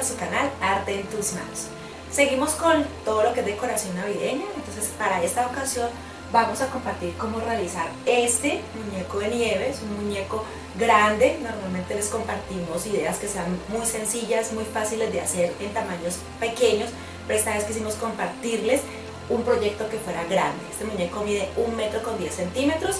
a su canal Arte en tus manos. Seguimos con todo lo que es decoración navideña, entonces para esta ocasión vamos a compartir cómo realizar este muñeco de nieve. Es un muñeco grande, normalmente les compartimos ideas que sean muy sencillas, muy fáciles de hacer en tamaños pequeños, pero esta vez quisimos compartirles un proyecto que fuera grande. Este muñeco mide 1 metro con 10 centímetros,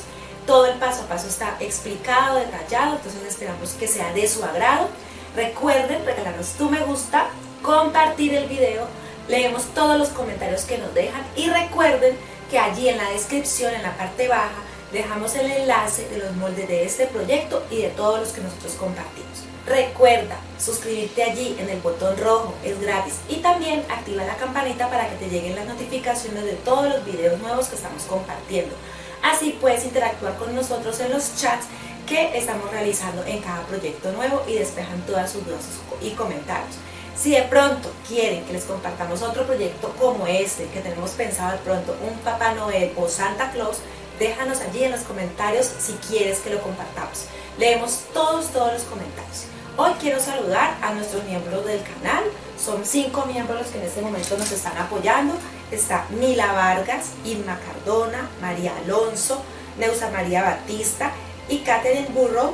todo el paso a paso está explicado, detallado, entonces esperamos que sea de su agrado. Recuerden regalarnos tu me gusta, compartir el video, leemos todos los comentarios que nos dejan y recuerden que allí en la descripción, en la parte baja, dejamos el enlace de los moldes de este proyecto y de todos los que nosotros compartimos. Recuerda suscribirte allí en el botón rojo, es gratis, y también activa la campanita para que te lleguen las notificaciones de todos los videos nuevos que estamos compartiendo. Así puedes interactuar con nosotros en los chats que estamos realizando en cada proyecto nuevo y despejan todas sus dudas y comentarios. Si de pronto quieren que les compartamos otro proyecto como este, que tenemos pensado de pronto un Papá Noel o Santa Claus, déjanos allí en los comentarios si quieres que lo compartamos. Leemos todos los comentarios. Hoy quiero saludar a nuestros miembros del canal. Son 5 miembros los que en este momento nos están apoyando. Está Mila Vargas, Irma Cardona, María Alonso, Neusa María Batista y Catherine Burrow.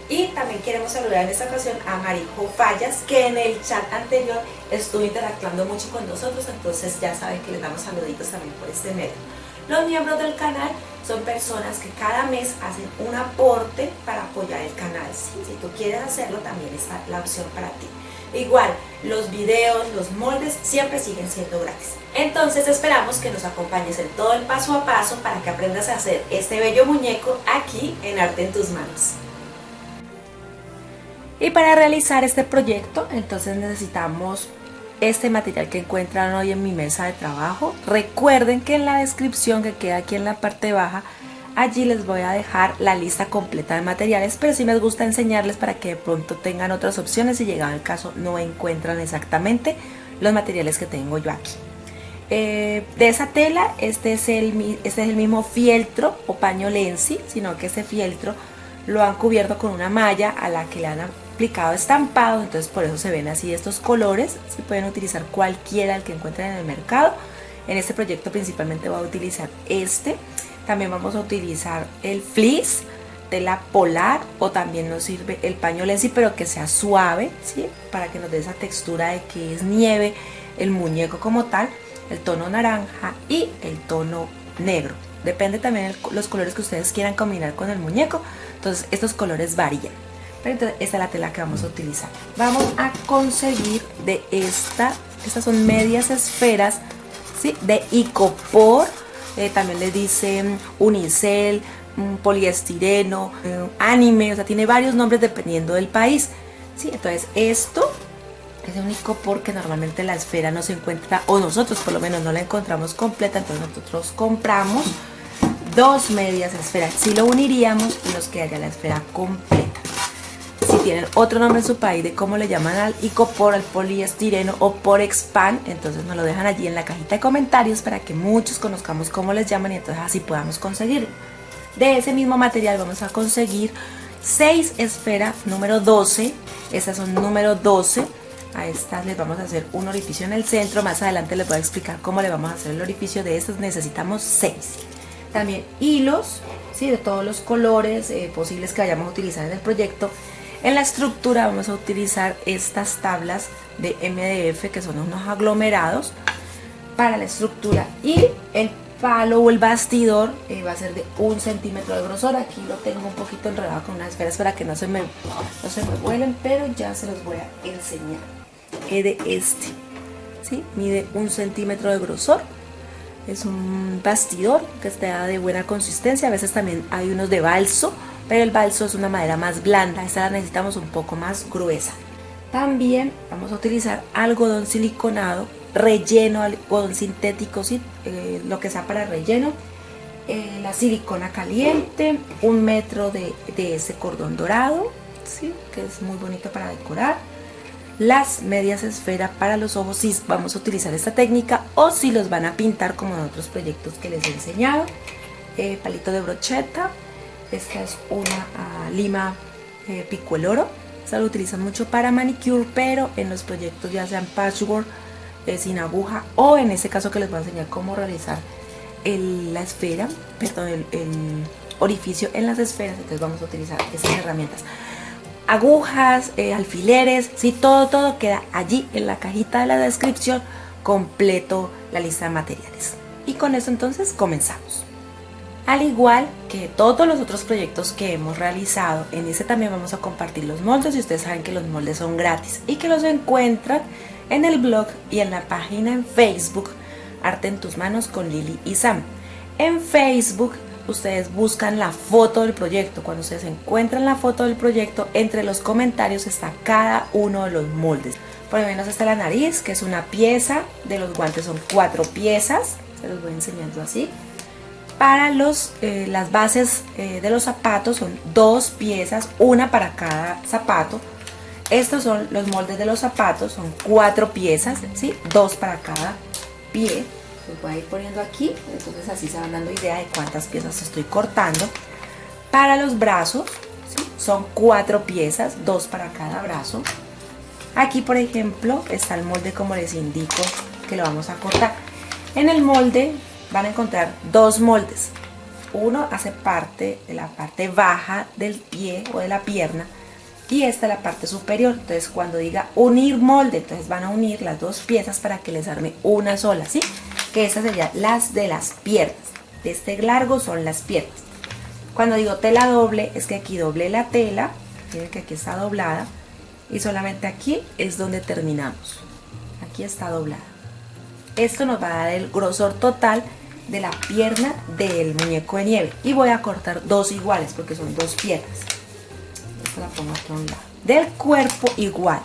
Y también queremos saludar en esta ocasión a Marijo Fallas, que en el chat anterior estuvo interactuando mucho con nosotros, entonces ya saben que les damos saluditos también por este medio. Los miembros del canal son personas que cada mes hacen un aporte para apoyar el canal. ¿Sí? Si tú quieres hacerlo, también está la opción para ti. Igual, los videos, los moldes siempre siguen siendo gratis. Entonces esperamos que nos acompañes en todo el paso a paso para que aprendas a hacer este bello muñeco aquí en Arte en tus manos. Y para realizar este proyecto, entonces necesitamos este material que encuentran hoy en mi mesa de trabajo. Recuerden que en la descripción que queda aquí en la parte baja, allí les voy a dejar la lista completa de materiales, pero sí me gusta enseñarles para que de pronto tengan otras opciones y llegado el caso no encuentran exactamente los materiales que tengo yo aquí. De esa tela, este es el mismo fieltro o paño lenzi, sino que este fieltro lo han cubierto con una malla a la que le han aplicado estampado, entonces por eso se ven así estos colores. Si pueden utilizar cualquiera el que encuentren en el mercado. En este proyecto principalmente voy a utilizar este. También vamos a utilizar el fleece, tela polar, o también nos sirve el paño lenzi, pero que sea suave, ¿sí? Para que nos dé esa textura de que es nieve el muñeco como tal, el tono naranja y el tono negro. Depende también los colores que ustedes quieran combinar con el muñeco, entonces estos colores varían. Pero entonces esta es la tela que vamos a utilizar. Vamos a conseguir de estas son medias esferas, ¿sí? De icopor, también le dicen unicel, poliestireno, anime, o sea tiene varios nombres dependiendo del país, ¿sí? Entonces esto es un icopor que normalmente la esfera no se encuentra, o nosotros por lo menos no la encontramos completa, entonces nosotros compramos 2 medias esferas, si lo uniríamos y nos quedaría la esfera completa. Si tienen otro nombre en su país de cómo le llaman al icopor, al poliestireno o porexpan, entonces nos lo dejan allí en la cajita de comentarios para que muchos conozcamos cómo les llaman y entonces así podamos conseguirlo. De ese mismo material vamos a conseguir 6 esferas número 12, estas son número 12. A estas les vamos a hacer un orificio en el centro. Más adelante les voy a explicar cómo le vamos a hacer el orificio de estas. Necesitamos 6. También hilos, ¿sí? De todos los colores posibles que vayamos a utilizar en el proyecto. En la estructura vamos a utilizar estas tablas de MDF, que son unos aglomerados para la estructura, y el palo o el bastidor va a ser de 1 centímetro de grosor. Aquí lo tengo un poquito enredado con unas esferas para que no se me vuelen, pero ya se los voy a enseñar. De este, ¿sí? Mide 1 centímetro de grosor. Es un bastidor que está de buena consistencia. A veces también hay unos de balso, pero el balso es una madera más blanda. Esta la necesitamos un poco más gruesa. También vamos a utilizar algodón siliconado, relleno, algodón sintético, ¿sí? Lo que sea para relleno. La silicona caliente, 1 metro de ese cordón dorado, ¿sí? Que es muy bonito para decorar. Las medias esfera para los ojos, si vamos a utilizar esta técnica o si los van a pintar como en otros proyectos que les he enseñado. Palito de brocheta. Esta es una lima pico el oro, se lo utilizan mucho para manicure, pero en los proyectos ya sean patchwork, sin aguja, o en este caso que les voy a enseñar cómo realizar la esfera, perdón, el orificio en las esferas, entonces vamos a utilizar esas herramientas. Agujas, alfileres, sí, todo queda allí en la cajita de la descripción, completo la lista de materiales. Y con eso entonces comenzamos. Al igual que todos los otros proyectos que hemos realizado, en este también vamos a compartir los moldes, y ustedes saben que los moldes son gratis y que los encuentran en el blog y en la página en Facebook Arte en tus manos con Lili y Sam. En Facebook ustedes buscan la foto del proyecto. Cuando ustedes encuentran la foto del proyecto, entre los comentarios está cada uno de los moldes. Por lo menos está la nariz, que es una pieza, de los guantes son 4 piezas, se los voy enseñando así. Para las bases de los zapatos son 2 piezas, una para cada zapato. Estos son los moldes de los zapatos, son 4 piezas, ¿sí? 2 para cada pie. Los voy a ir poniendo aquí, entonces así se van dando idea de cuántas piezas estoy cortando. Para los brazos, ¿sí? Son 4 piezas, 2 para cada brazo. Aquí, por ejemplo, está el molde como les indico que lo vamos a cortar. En el molde van a encontrar 2 moldes. Uno hace parte de la parte baja del pie o de la pierna, y esta es la parte superior. Entonces cuando diga unir molde, entonces van a unir las 2 piezas para que les arme una sola, ¿sí? Que estas serían las de las piernas. De este largo son las piernas. Cuando digo tela doble, es que aquí doble la tela, miren que aquí está doblada, y solamente aquí es donde terminamos. Aquí está doblada. Esto nos va a dar el grosor total de la pierna del muñeco de nieve, y voy a cortar 2 iguales porque son 2 piernas. Esta la pongo aquí a un lado. Del cuerpo igual,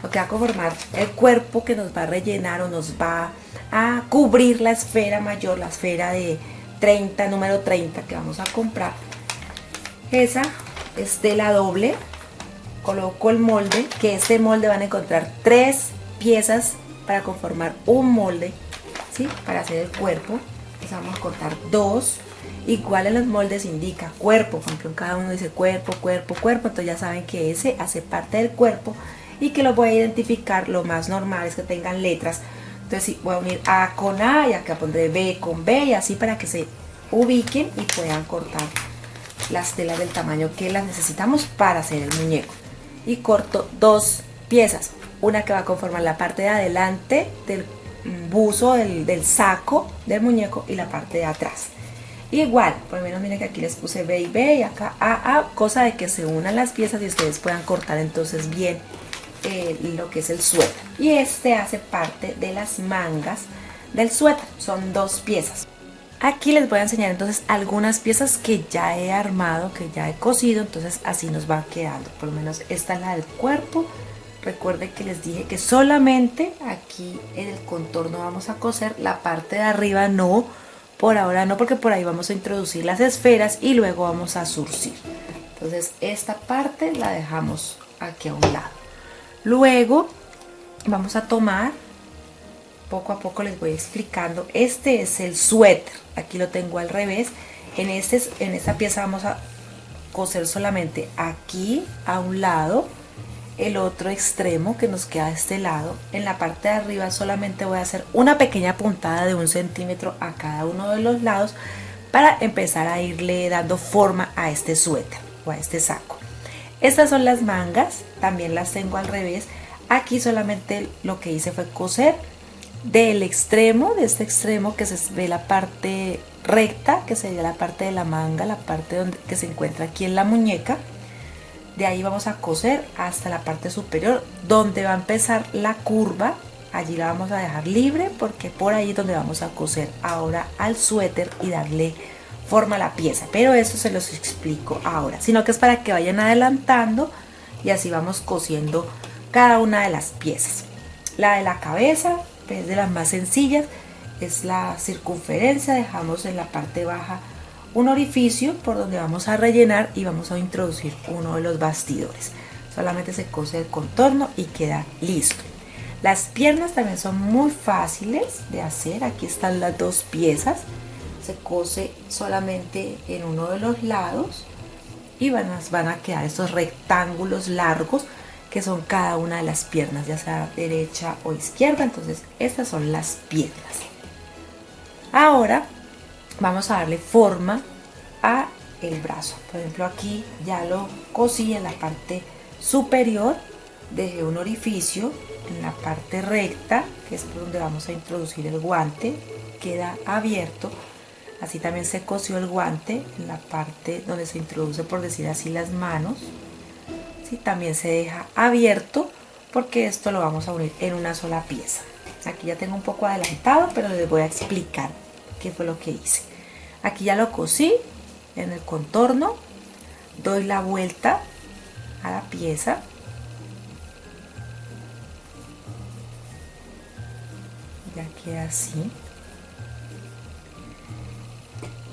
lo que va a conformar el cuerpo que nos va a rellenar o nos va a cubrir la esfera mayor, la esfera de 30, número 30 que vamos a comprar. Esa es tela doble. Coloco el molde, que este molde van a encontrar 3 piezas para conformar un molde, ¿sí? Para hacer el cuerpo. Entonces vamos a cortar 2. Igual en los moldes indica cuerpo, aunque en cada uno dice cuerpo, entonces ya saben que ese hace parte del cuerpo y que lo voy a identificar. Lo más normal es que tengan letras, entonces sí, voy a unir A con A y acá pondré B con B, y así para que se ubiquen y puedan cortar las telas del tamaño que las necesitamos para hacer el muñeco. Y corto 2 piezas, una que va a conformar la parte de adelante del buzo, del saco del muñeco, y la parte de atrás. Igual, por lo menos miren que aquí les puse B y B y acá A, cosa de que se unan las piezas y ustedes puedan cortar entonces bien lo que es el suéter. Y este hace parte de las mangas del suéter, son 2 piezas. Aquí les voy a enseñar entonces algunas piezas que ya he armado, que ya he cosido, entonces así nos va quedando. Por lo menos esta es la del cuerpo. Recuerden que les dije que solamente aquí en el contorno vamos a coser, la parte de arriba no, por ahora no, porque por ahí vamos a introducir las esferas y luego vamos a surcir. Entonces esta parte la dejamos aquí a un lado. Luego vamos a tomar, poco a poco les voy explicando, este es el suéter, aquí lo tengo al revés. En esta pieza vamos a coser solamente aquí a un lado, el otro extremo que nos queda de este lado. En la parte de arriba solamente voy a hacer una pequeña puntada de 1 centímetro a cada uno de los lados para empezar a irle dando forma a este suéter o a este saco. Estas son las mangas, también las tengo al revés. Aquí solamente lo que hice fue coser del extremo, de este extremo que se ve la parte recta, que sería la parte de la manga, la parte que se encuentra aquí en la muñeca. De ahí vamos a coser hasta la parte superior, donde va a empezar la curva. Allí la vamos a dejar libre porque por ahí es donde vamos a coser ahora al suéter y darle forma a la pieza. Pero eso se los explico ahora, sino que es para que vayan adelantando y así vamos cosiendo cada una de las piezas. La de la cabeza es de las más sencillas, es la circunferencia. Dejamos en la parte baja un orificio por donde vamos a rellenar y vamos a introducir uno de los bastidores. Solamente se cose el contorno y queda listo. Las piernas también son muy fáciles de hacer. Aquí están las 2 piezas. Se cose solamente en uno de los lados y van a quedar estos rectángulos largos que son cada una de las piernas, ya sea derecha o izquierda. Entonces estas son las piernas. Ahora vamos a darle forma a el brazo. Por ejemplo, aquí ya lo cosí en la parte superior, dejé un orificio en la parte recta, que es por donde vamos a introducir el guante, queda abierto. Así también se cosió el guante en la parte donde se introduce, por decir así, las manos. ¿Sí? También se deja abierto porque esto lo vamos a unir en una sola pieza. Aquí ya tengo un poco adelantado, pero les voy a explicar qué fue lo que hice. Aquí ya lo cosí en el contorno, doy la vuelta a la pieza, ya queda así.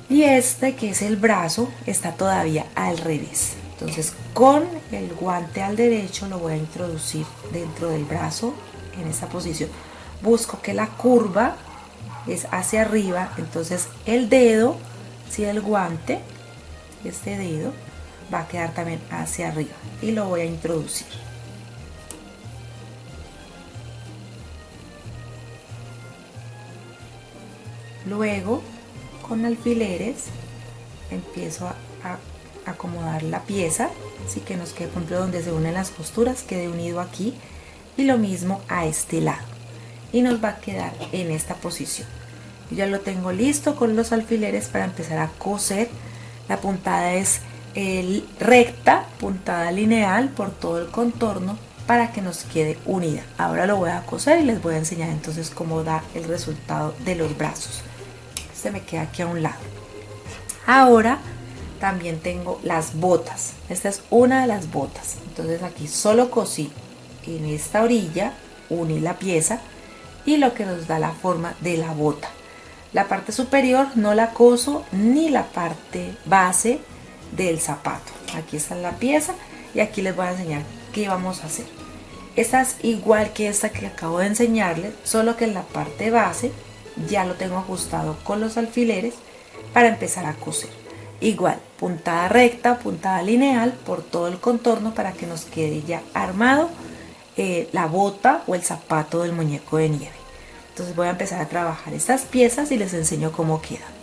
Y este, que es el brazo, está todavía al revés. Entonces con el guante al derecho lo voy a introducir dentro del brazo en esta posición. Busco que la curva es hacia arriba, entonces el dedo, si el guante, este dedo, va a quedar también hacia arriba y lo voy a introducir. Luego con alfileres empiezo a acomodar la pieza, así que nos quede, por ejemplo, donde se unen las costuras, quede unido aquí, y lo mismo a este lado, y nos va a quedar en esta posición. Yo ya lo tengo listo con los alfileres para empezar a coser. La puntada es recta, puntada lineal por todo el contorno para que nos quede unida. Ahora lo voy a coser y les voy a enseñar entonces cómo da el resultado de los brazos. Este me queda aquí a un lado. Ahora también tengo las botas. Esta es una de las botas. Entonces aquí solo cosí en esta orilla, uní la pieza y lo que nos da la forma de la bota. La parte superior no la coso ni la parte base del zapato. Aquí está la pieza y aquí les voy a enseñar qué vamos a hacer. Esta es igual que esta que acabo de enseñarles, solo que en la parte base ya lo tengo ajustado con los alfileres para empezar a coser. Igual, puntada recta, puntada lineal por todo el contorno para que nos quede ya armado la bota o el zapato del muñeco de nieve. Entonces voy a empezar a trabajar estas piezas y les enseño cómo quedan.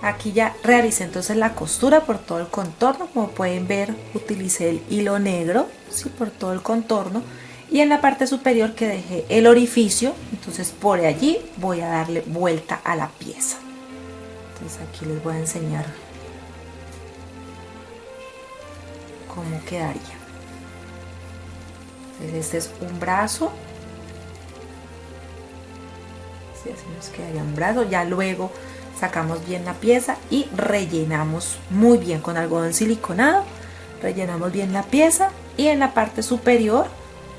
Aquí ya realicé entonces la costura por todo el contorno. Como pueden ver, utilicé el hilo negro, ¿sí? Por todo el contorno, y en la parte superior que dejé el orificio, entonces por allí voy a darle vuelta a la pieza. Entonces aquí les voy a enseñar cómo quedaría. Entonces este es un brazo, ¿sí? Así nos quedaría un brazo. Ya luego sacamos bien la pieza y rellenamos muy bien con algodón siliconado. Rellenamos bien la pieza y en la parte superior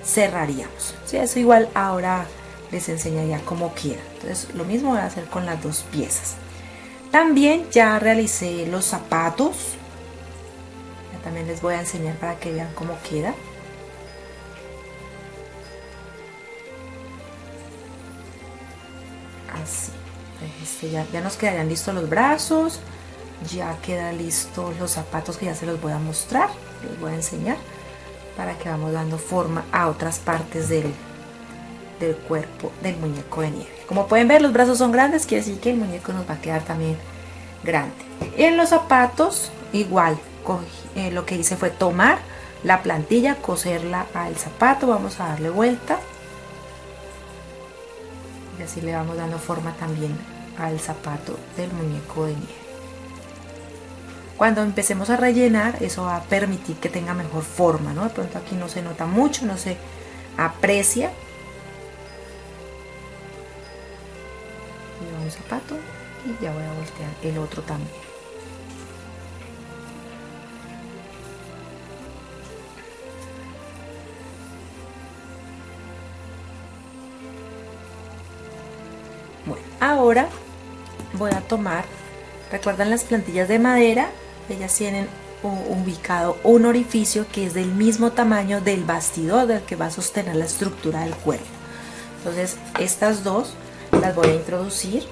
cerraríamos. ¿Sí? Eso igual ahora les enseñaría cómo queda. Entonces lo mismo voy a hacer con las dos piezas. También ya realicé los zapatos. Ya también les voy a enseñar para que vean cómo queda. Así. Ya nos quedarían listos los brazos. Ya quedan listos los zapatos, que ya se los voy a mostrar. Les voy a enseñar para que vamos dando forma a otras partes del cuerpo del muñeco de nieve. Como pueden ver, los brazos son grandes, quiere decir que el muñeco nos va a quedar también grande. En los zapatos igual, lo que hice fue tomar la plantilla, coserla al zapato, vamos a darle vuelta y así le vamos dando forma también al zapato del muñeco de nieve. Cuando empecemos a rellenar, eso va a permitir que tenga mejor forma, ¿no? De pronto aquí no se nota mucho, no se aprecia. Un zapato y ya voy a voltear el otro también. Bueno, ahora voy a tomar, ¿recuerdan las plantillas de madera? Ellas tienen ubicado un orificio que es del mismo tamaño del bastidor del que va a sostener la estructura del cuerpo. Entonces estas dos las voy a introducir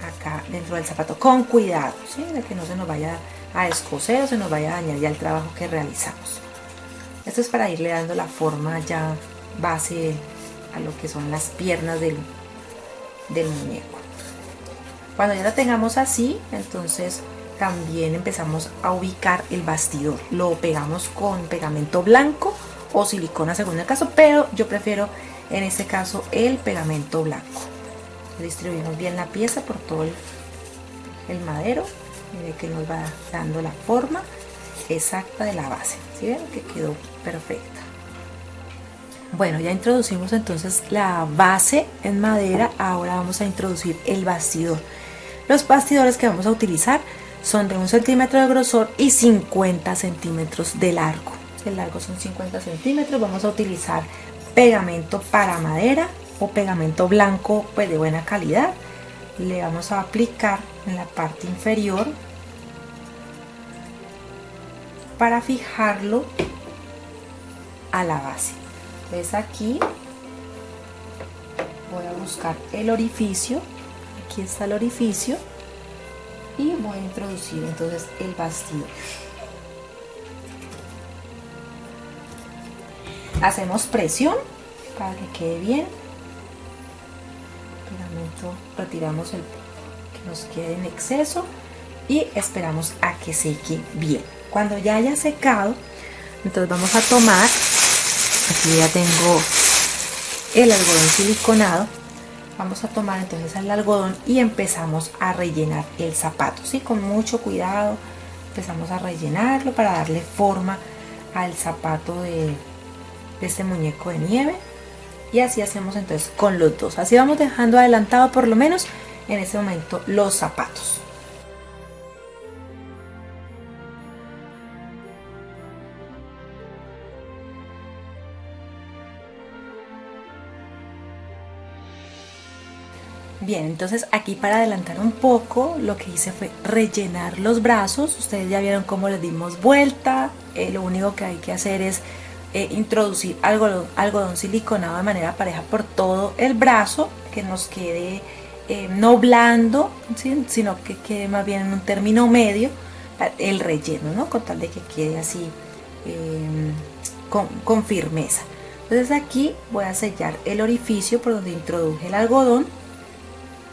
acá dentro del zapato con cuidado, ¿sí? De que no se nos vaya a descoser o se nos vaya a dañar ya el trabajo que realizamos. Esto es para irle dando la forma ya base a lo que son las piernas del muñeco. Cuando ya la tengamos así, entonces también empezamos a ubicar el bastidor. Lo pegamos con pegamento blanco o silicona según el caso, pero yo prefiero en este caso el pegamento blanco. Distribuimos bien la pieza por todo el madero. Mire que nos va dando la forma exacta de la base. ¿Sí ven? Que quedó perfecta. Bueno, ya introducimos entonces la base en madera. Ahora vamos a introducir el bastidor. Los bastidores que vamos a utilizar son de 1 centímetro de grosor y 50 centímetros de largo. El largo son 50 centímetros. Vamos a utilizar pegamento para madera o pegamento blanco, pues de buena calidad. Le vamos a aplicar en la parte inferior para fijarlo a la base. Entonces aquí voy a buscar el orificio. Aquí está el orificio y voy a introducir entonces el bastidor. Hacemos presión para que quede bien. Retiramos el que nos quede en exceso y esperamos a que seque bien. Cuando ya haya secado, entonces vamos a tomar, aquí ya tengo el algodón siliconado, vamos a tomar entonces el algodón y empezamos a rellenar el zapato, ¿sí? Con mucho cuidado empezamos a rellenarlo para darle forma al zapato de este muñeco de nieve. Y así hacemos entonces con los dos. Así vamos dejando adelantado por lo menos en este momento los zapatos. Bien, entonces aquí para adelantar un poco lo que hice fue rellenar los brazos. Ustedes ya vieron cómo les dimos vuelta. Lo único que hay que hacer es introducir algodón siliconado de manera pareja por todo el brazo, que nos quede no blando, ¿sí? Sino que quede más bien en un término medio el relleno, ¿no? Con tal de que quede así con firmeza. Entonces aquí voy a sellar el orificio por donde introduje el algodón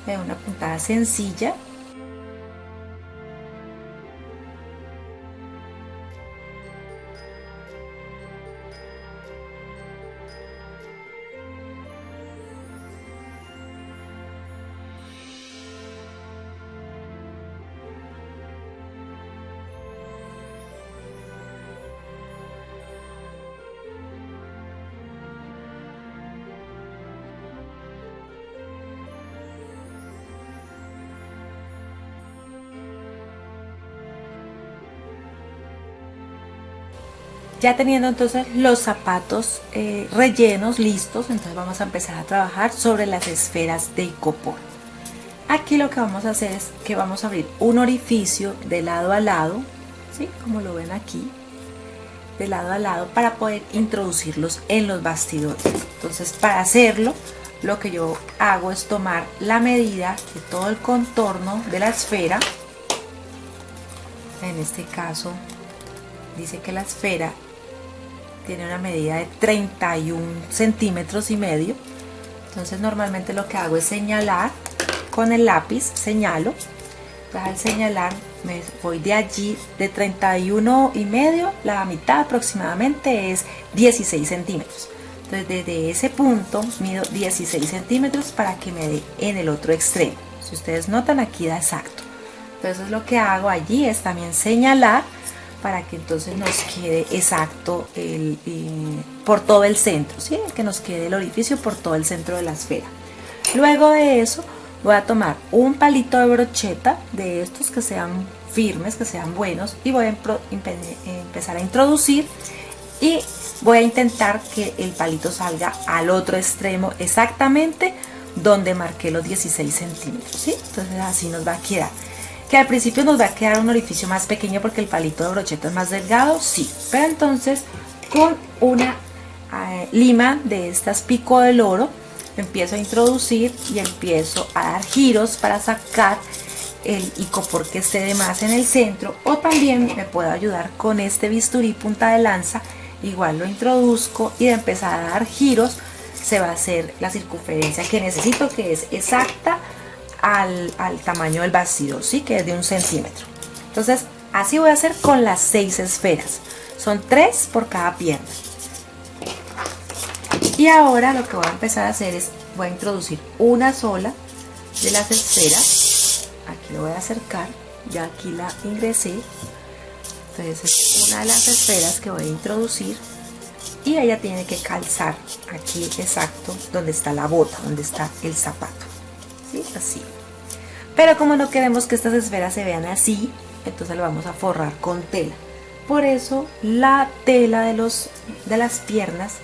de una puntada sencilla. Ya teniendo entonces los zapatos rellenos listos, entonces vamos a empezar a trabajar sobre las esferas de icopor. Aquí lo que vamos a hacer es que vamos a abrir un orificio de lado a lado, ¿sí? Como lo ven aquí, de lado a lado, para poder introducirlos en los bastidores. Entonces, para hacerlo, lo que yo hago es tomar la medida de todo el contorno de la esfera. En este caso dice que la esfera tiene una medida de 31 centímetros y medio. Entonces normalmente lo que hago es señalar con el lápiz, señalo. Al señalar me voy de allí, de 31 y medio, la mitad aproximadamente es 16 centímetros. Entonces desde ese punto mido 16 centímetros para que me dé en el otro extremo. Si ustedes notan, aquí da exacto. Entonces lo que hago allí es también señalar para que entonces nos quede exacto por todo el centro, ¿sí? Que nos quede el orificio por todo el centro de la esfera. Luego de eso voy a tomar un palito de brocheta de estos que sean firmes, que sean buenos, y voy a empezar a introducir y voy a intentar que el palito salga al otro extremo exactamente donde marqué los 16 centímetros, ¿sí? Entonces así nos va a quedar. Que al principio nos va a quedar un orificio más pequeño porque el palito de brocheta es más delgado, sí, pero entonces con una lima de estas pico de loro empiezo a introducir y empiezo a dar giros para sacar el icopor que esté de más en el centro, o también me puedo ayudar con este bisturí punta de lanza. Igual lo introduzco y de empezar a dar giros se va a hacer la circunferencia que necesito, que es exacta al tamaño del bastidor, ¿sí? Que es de 1 centímetro. Entonces así voy a hacer con las 6 esferas, son 3 por cada pierna. Y ahora lo que voy a empezar a hacer es, voy a introducir una sola de las esferas. Aquí lo voy a acercar, ya aquí la ingresé. Entonces es una de las esferas que voy a introducir y ella tiene que calzar aquí exacto donde está la bota, donde está el zapato, ¿sí? Así. Pero como no queremos que estas esferas se vean así, entonces lo vamos a forrar con tela. Por eso la tela de las piernas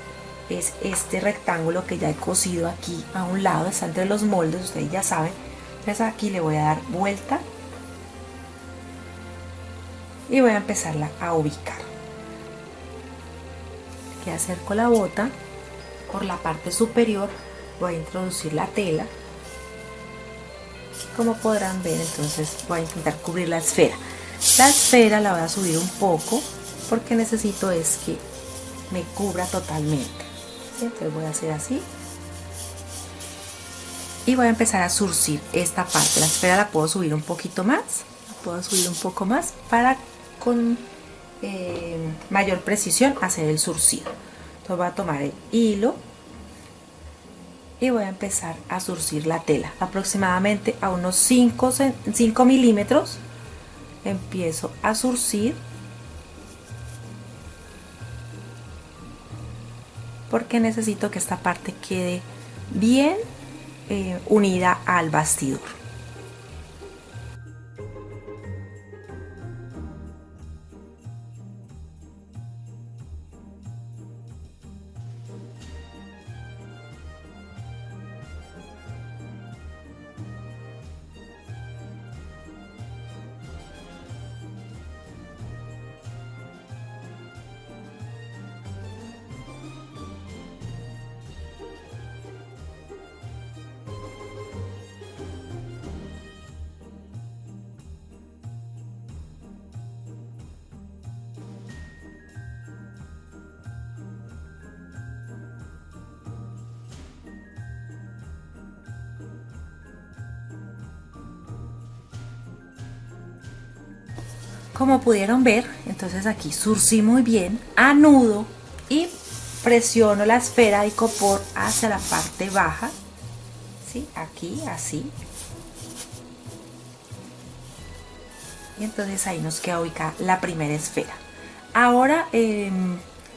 es este rectángulo que ya he cosido aquí a un lado, está entre los moldes, ustedes ya saben. Entonces aquí le voy a dar vuelta y voy a empezarla a ubicar. Aquí acerco la bota, por la parte superior voy a introducir la tela. Como podrán ver, entonces voy a intentar cubrir la esfera. La esfera la voy a subir un poco porque necesito es que me cubra totalmente. ¿Sí? Entonces voy a hacer así y voy a empezar a zurcir esta parte. La esfera la puedo subir un poquito más, para con mayor precisión hacer el zurcido. Entonces voy a tomar el hilo y voy a empezar a zurcir la tela aproximadamente a unos 5 milímetros. Empiezo a zurcir porque necesito que esta parte quede bien unida al bastidor. Como pudieron ver, entonces aquí zurcí muy bien, anudo y presiono la esfera de icopor hacia la parte baja, ¿sí? Aquí, así. Y entonces ahí nos queda ubicada la primera esfera. Ahora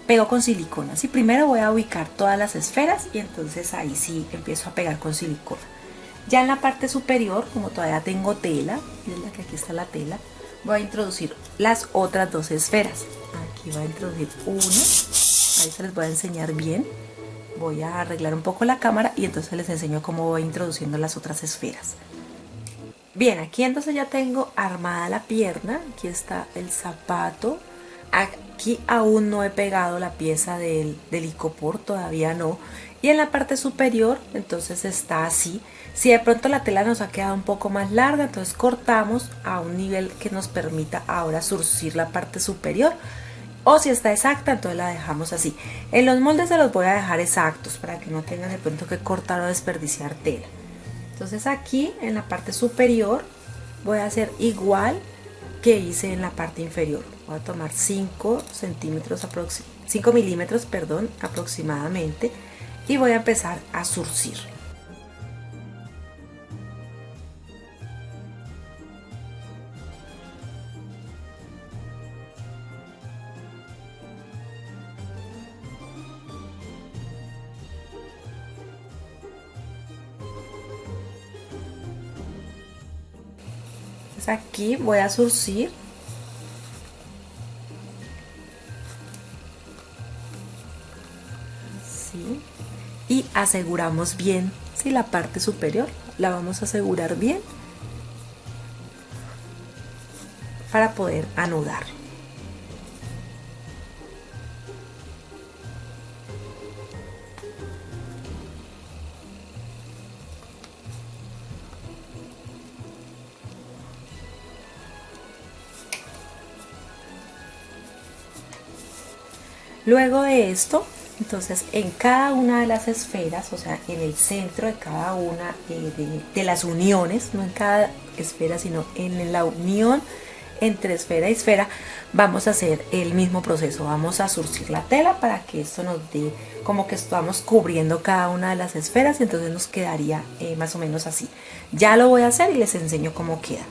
pego con silicona, ¿sí? Primero voy a ubicar todas las esferas y entonces ahí sí empiezo a pegar con silicona. Ya en la parte superior, como todavía tengo tela, miren que aquí está la tela, voy a introducir las otras 2 esferas. Aquí aquí voy a introducir uno, ahí se les voy a enseñar bien. Voy a arreglar un poco la cámara y entonces les enseño cómo voy introduciendo las otras esferas. Bien, aquí entonces ya tengo armada la pierna, aquí está el zapato, aquí aún no he pegado la pieza del icopor, todavía no, y en la parte superior entonces está así. Si de pronto la tela nos ha quedado un poco más larga, entonces cortamos a un nivel que nos permita ahora surcir la parte superior, o si está exacta entonces la dejamos así. En los moldes se los voy a dejar exactos para que no tengan de pronto que cortar o desperdiciar tela. Entonces aquí en la parte superior voy a hacer igual que hice en la parte inferior. Voy a tomar 5 milímetros, perdón, aproximadamente, y voy a empezar a surcir. Aquí voy a surcir así, y aseguramos bien si la parte superior la vamos a asegurar bien para poder anudar. Luego de esto, entonces en cada una de las esferas, o sea, en el centro de cada una de las uniones, no en cada esfera, sino en la unión entre esfera y esfera, vamos a hacer el mismo proceso. Vamos a surcir la tela para que esto nos dé como que estamos cubriendo cada una de las esferas, y entonces nos quedaría más o menos así. Ya lo voy a hacer y les enseño cómo queda.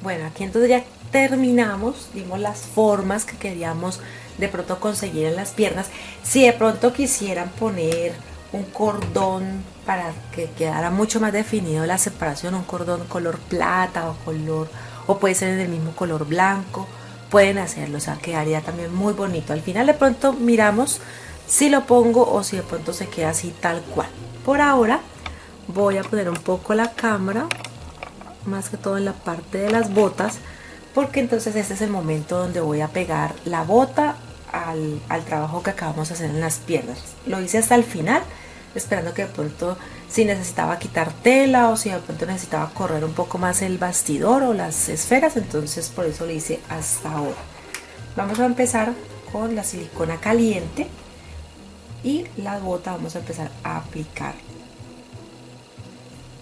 Bueno, aquí entonces ya terminamos, dimos las formas que queríamos de pronto conseguir en las piernas. Si de pronto quisieran poner un cordón para que quedara mucho más definido la separación, un cordón color plata o puede ser en el mismo color blanco, pueden hacerlo, o sea, quedaría también muy bonito. Al final de pronto miramos si lo pongo o si de pronto se queda así tal cual. Por ahora voy a poner un poco la cámara, más que todo en la parte de las botas, porque entonces este es el momento donde voy a pegar la bota al trabajo que acabamos de hacer en las piernas. Lo hice hasta el final, esperando que de pronto si necesitaba quitar tela o si de pronto necesitaba correr un poco más el bastidor o las esferas, entonces por eso lo hice hasta ahora. Vamos a empezar con la silicona caliente y la bota vamos a empezar a aplicar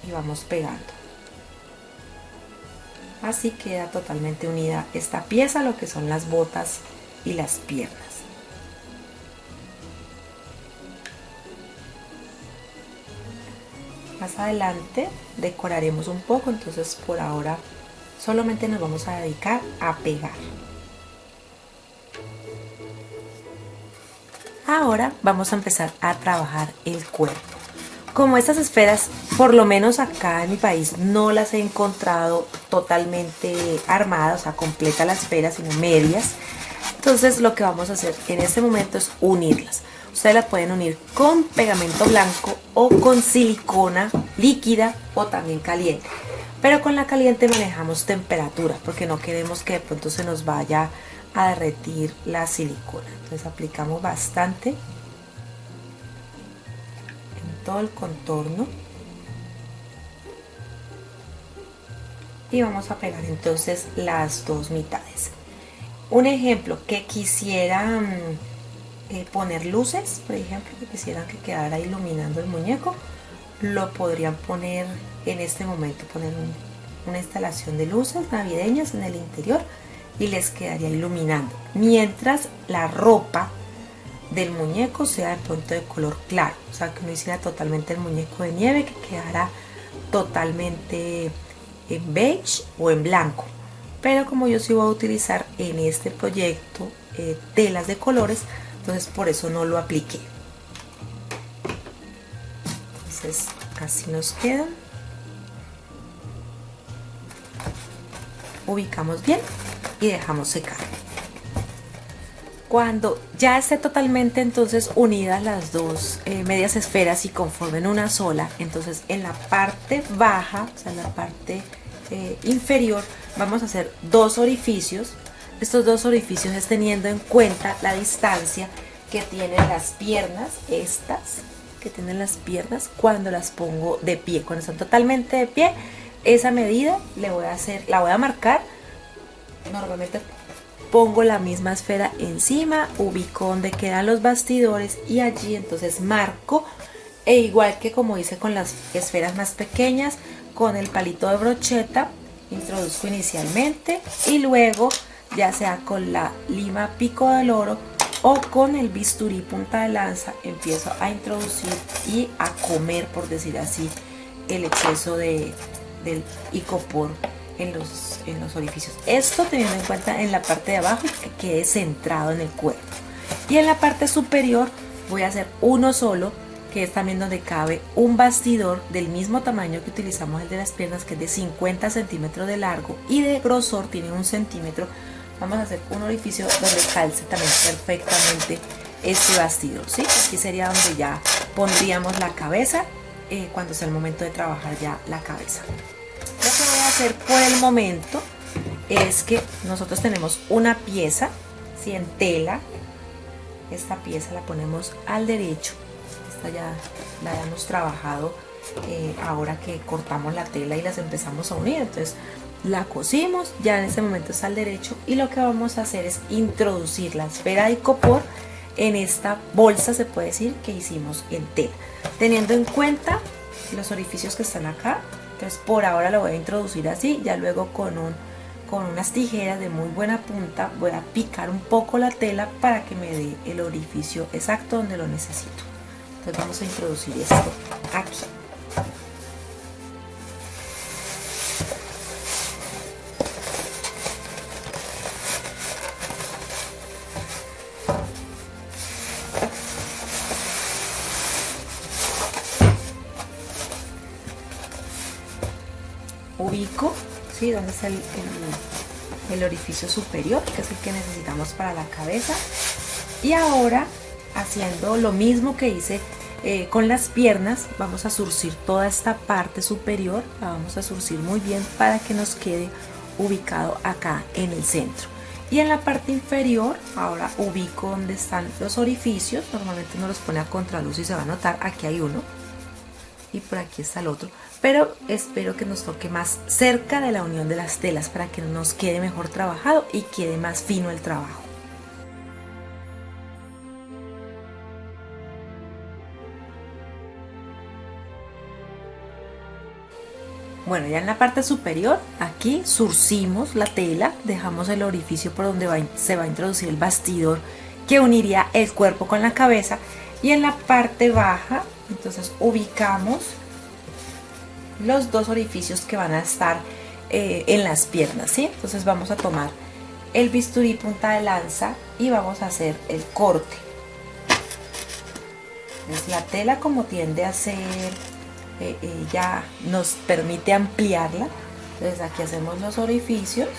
y vamos pegando. Así queda totalmente unida esta pieza, lo que son las botas y las piernas. Más adelante decoraremos un poco, entonces por ahora solamente nos vamos a dedicar a pegar. Ahora vamos a empezar a trabajar el cuerpo. Como estas esferas, por lo menos acá en mi país, no las he encontrado totalmente armadas, o sea, completa la esfera, sino medias. Entonces lo que vamos a hacer en este momento es unirlas. Ustedes las pueden unir con pegamento blanco o con silicona líquida o también caliente. Pero con la caliente manejamos temperatura porque no queremos que de pronto se nos vaya a derretir la silicona. Entonces aplicamos bastante todo el contorno y vamos a pegar entonces las dos mitades. Un ejemplo, que quisieran poner luces, por ejemplo, que quisieran que quedara iluminando el muñeco, lo podrían poner en este momento, poner una instalación de luces navideñas en el interior y les quedaría iluminando, mientras la ropa del muñeco sea de pronto de color claro, o sea que no hiciera totalmente el muñeco de nieve, que quedara totalmente en beige o en blanco. Pero como yo sí voy a utilizar en este proyecto telas de colores, entonces por eso no lo apliqué. Entonces así nos quedan. Ubicamos bien y dejamos secar. Cuando ya esté totalmente entonces unidas las dos medias esferas y conformen una sola, entonces en la parte baja, o sea en la parte inferior, vamos a hacer dos orificios. Estos dos orificios es teniendo en cuenta la distancia que tienen las piernas, estas que tienen las piernas cuando las pongo de pie. Cuando están totalmente de pie, esa medida la voy a marcar. Normalmente pongo la misma esfera encima, ubico donde quedan los bastidores y allí entonces marco, e igual que como hice con las esferas más pequeñas, con el palito de brocheta introduzco inicialmente y luego, ya sea con la lima pico del oro o con el bisturí punta de lanza, empiezo a introducir y a comer, por decir así, el exceso del icopor en los orificios. Esto teniendo en cuenta en la parte de abajo que quede centrado en el cuerpo. Y en la parte superior voy a hacer uno solo, que es también donde cabe un bastidor del mismo tamaño que utilizamos el de las piernas, que es de 50 centímetros de largo y de grosor tiene 1 centímetro. Vamos a hacer un orificio donde calce también perfectamente este bastidor, ¿sí? Aquí sería donde ya pondríamos la cabeza cuando sea el momento de trabajar ya la cabeza. Lo que voy a hacer por el momento es que nosotros tenemos una pieza, ¿sí? En tela. Esta pieza la ponemos al derecho. Esta ya la hemos trabajado ahora que cortamos la tela y las empezamos a unir. Entonces la cosimos, ya en este momento está al derecho, y lo que vamos a hacer es introducir la esfera de icopor en esta bolsa, se puede decir, que hicimos en tela, teniendo en cuenta los orificios que están acá. Entonces por ahora lo voy a introducir así, ya luego con unas tijeras de muy buena punta voy a picar un poco la tela para que me dé el orificio exacto donde lo necesito. Entonces vamos a introducir esto aquí. Ubico, ¿sí? Donde está el orificio superior, que es el que necesitamos para la cabeza. Y ahora, haciendo lo mismo que hice con las piernas, vamos a zurcir toda esta parte superior, la vamos a zurcir muy bien para que nos quede ubicado acá en el centro. Y en la parte inferior, ahora ubico donde están los orificios. Normalmente uno los pone a contraluz y se va a notar, aquí hay uno y por aquí está el otro, pero espero que nos toque más cerca de la unión de las telas para que nos quede mejor trabajado y quede más fino el trabajo. Bueno, ya en la parte superior, aquí zurcimos la tela, dejamos el orificio por donde se va a introducir el bastidor que uniría el cuerpo con la cabeza, y en la parte baja entonces ubicamos los dos orificios que van a estar en las piernas, ¿sí? Entonces vamos a tomar el bisturí punta de lanza y vamos a hacer el corte. Entonces la tela, como tiende a ser ya nos permite ampliarla, entonces aquí hacemos los orificios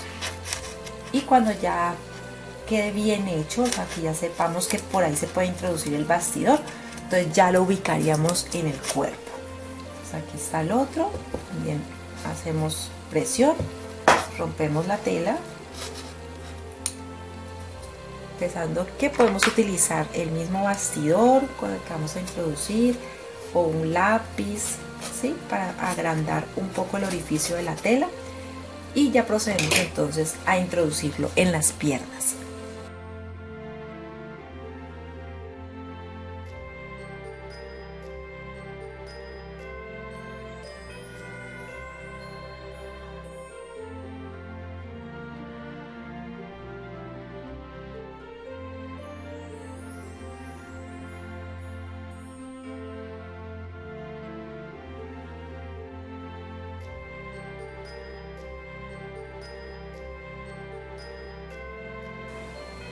y cuando ya quede bien hecho, o sea, que ya sepamos que por ahí se puede introducir el bastidor, entonces ya lo ubicaríamos en el cuerpo. Entonces aquí está el otro, también hacemos presión, rompemos la tela, pensando que podemos utilizar el mismo bastidor con el que vamos a introducir o un lápiz, ¿sí? Para agrandar un poco el orificio de la tela, y ya procedemos entonces a introducirlo en las piernas.